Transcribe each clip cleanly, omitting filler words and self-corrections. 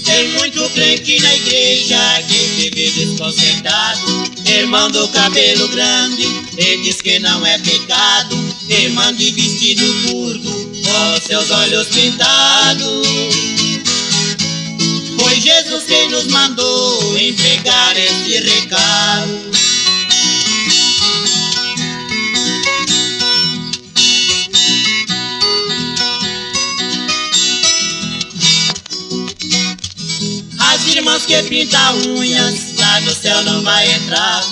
Tem muito crente na igreja que vive desconcertado. Irmão do cabelo grande, ele diz que não é pecado. Irmã de vestido curto, com seus olhos pintados. Foi Jesus quem nos mandou entregar este recado. As irmãs que pintam unhas, lá no céu não vai entrar.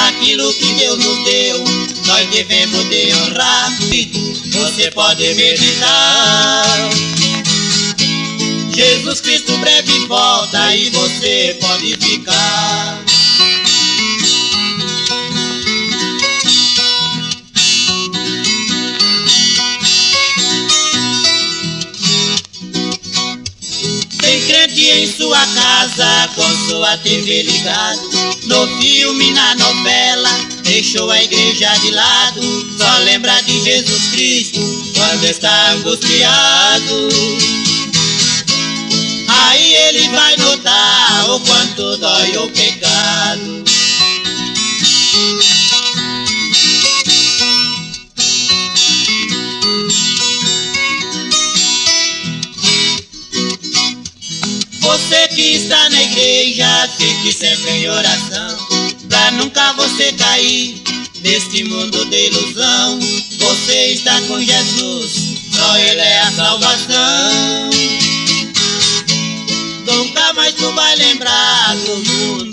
Aquilo que Deus nos deu, nós devemos de honrar. Você pode meditar. Jesus Cristo breve volta e você pode ficar. Tem crente em sua casa com sua TV ligada, no filme, na novela, deixou a igreja de lado. Só lembra de Jesus Cristo quando está angustiado. Aí ele vai notar o quanto dói o pecado. Você que está na igreja, fique sempre em oração, pra nunca você cair neste mundo de ilusão. Você está com Jesus, só Ele é a salvação. Nunca mais tu vai lembrar do mundo